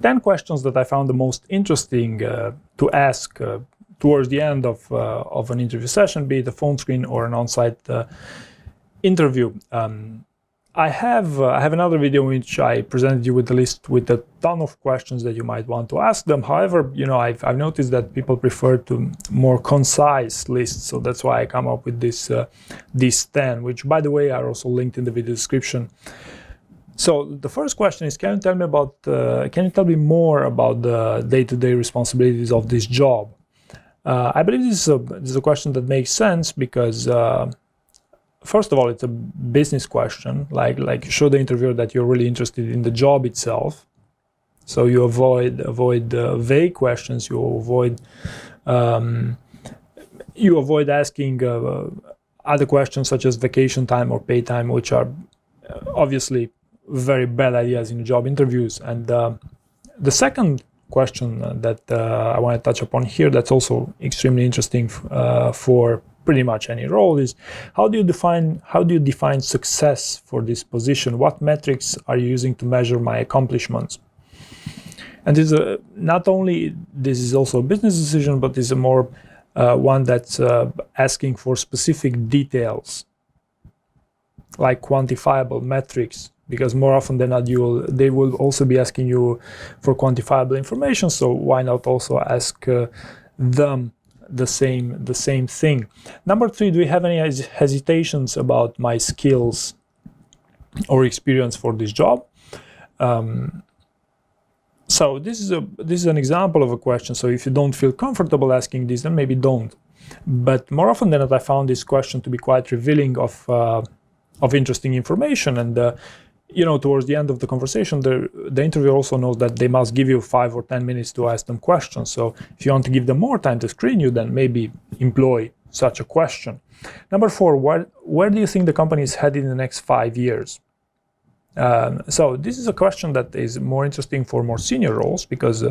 10 questions that I found the most interesting to ask towards the end of an interview session, be it a phone screen or an on-site interview. I have another video in which I presented you with a list with a ton of questions that you might want to ask them. However, I've noticed that people prefer to more concise lists, so that's why I come up with these 10, which, by the way, are also linked in the video description. So the first question is: can you tell me more about the day-to-day responsibilities of this job? I believe this is a question that makes sense because. First of all, it's a business question, like show the interviewer that you're really interested in the job itself. So you avoid vague questions. You avoid asking other questions such as vacation time or pay time, which are obviously very bad ideas in job interviews. And the second question that I want to touch upon here, that's also extremely interesting for pretty much any role, is how do you define success for this position? What metrics are you using to measure my accomplishments? And this is not only this is also a business decision, but is a more one that's asking for specific details, like quantifiable metrics, because more often than not they will also be asking you for quantifiable information. So why not also ask them the same thing? Number 3, do you have any hesitations about my skills or experience for this job? So this is an example of a question. So if you don't feel comfortable asking this, then maybe don't. But more often than not, I found this question to be quite revealing of interesting information. And towards the end of the conversation, the interviewer also knows that they must give you 5 or 10 minutes to ask them questions. So if you want to give them more time to screen you, then maybe employ such a question. Number 4, where do you think the company is headed in the next 5 years? So this is a question that is more interesting for more senior roles, because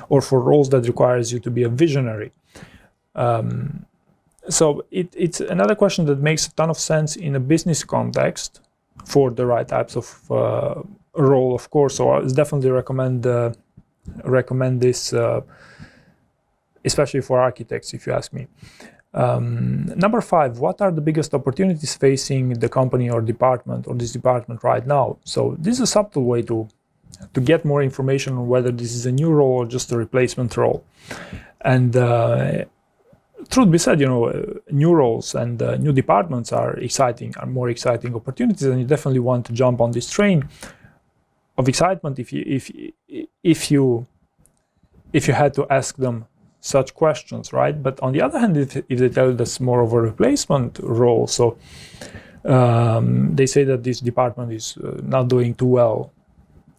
or for roles that requires you to be a visionary. So it's another question that makes a ton of sense in a business context for the right types of role, of course. So I definitely recommend this, especially for architects, if you ask me. Number 5, what are the biggest opportunities facing the company or department or this department right now? So this is a subtle way to get more information on whether this is a new role or just a replacement role. And truth be said, new roles and new departments are more exciting opportunities, and you definitely want to jump on this train of excitement if you had to ask them such questions, right? But on the other hand, if they tell you that's more of a replacement role, so they say that this department is not doing too well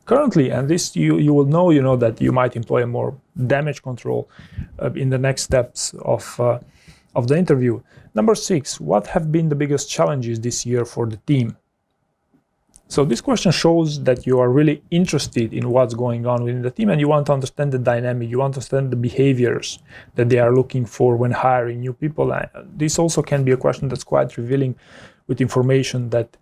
currently, and this you will know that you might employ a more damage control in the next steps of the interview. Number 6, what have been the biggest challenges this year for the team? So this question shows that you are really interested in what's going on within the team, and you want to understand the dynamic, you want to understand the behaviors that they are looking for when hiring new people. This also can be a question that's quite revealing with information that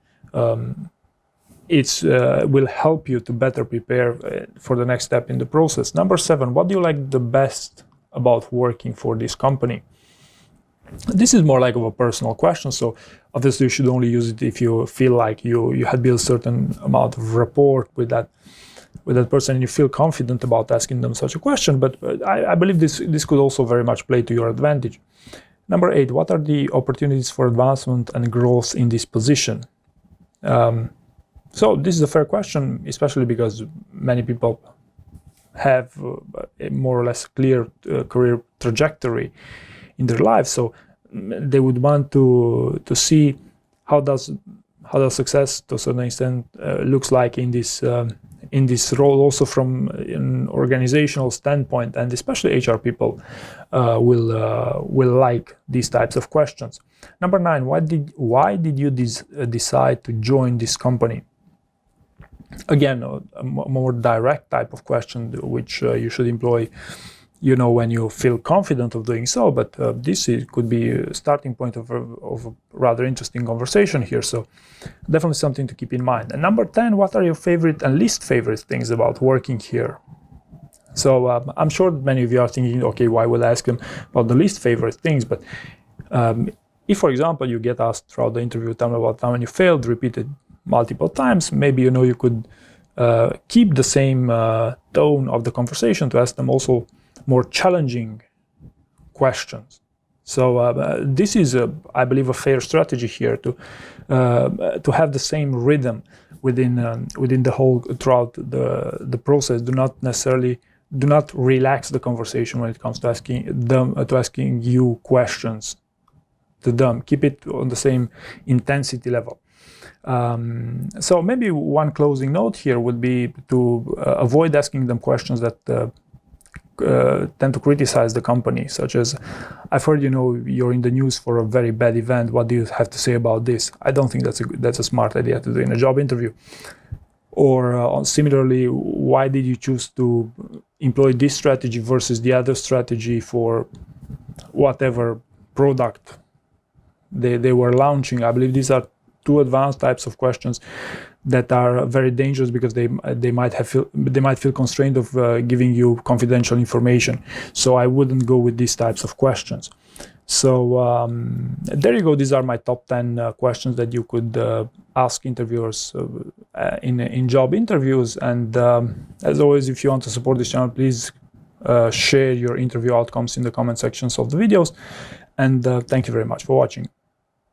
will help you to better prepare for the next step in the process. Number 7, what do you like the best about working for this company? This is more like of a personal question, so obviously you should only use it if you feel like you had built a certain amount of rapport with that person and you feel confident about asking them such a question. But I believe this could also very much play to your advantage. Number 8, what are the opportunities for advancement and growth in this position? So this is a fair question, especially because many people have a more or less clear career trajectory in their lives. So they would want to see how does success to a certain extent looks like in this role, also from an organizational standpoint, and especially HR people will like these types of questions. Number 9, why did you decide to join this company? Again, a more direct type of question, which you should employ, when you feel confident of doing so. But this could be a starting point of a rather interesting conversation here. So definitely something to keep in mind. And number 10, what are your favorite and least favorite things about working here? So I'm sure that many of you are thinking, okay, why would I ask them about the least favorite things? But if, for example, you get asked throughout the interview, tell me about time when you failed, repeated multiple times, maybe you could keep the same tone of the conversation to ask them also more challenging questions. So this is, I believe, a fair strategy here to have the same rhythm within the whole throughout the process. Do not relax the conversation when it comes to asking you questions to them. Keep it on the same intensity level. So maybe one closing note here would be to avoid asking them questions that tend to criticize the company, such as, I've heard you're in the news for a very bad event, what do you have to say about this? I don't think that's a smart idea to do in a job interview. Or similarly, why did you choose to employ this strategy versus the other strategy for whatever product they were launching? I believe these are two advanced types of questions that are very dangerous, because they might feel constrained of giving you confidential information. So I wouldn't go with these types of questions. So there you go. These are my top 10 questions that you could ask interviewers in job interviews. And as always, if you want to support this channel, please share your interview outcomes in the comment sections of the videos. And thank you very much for watching.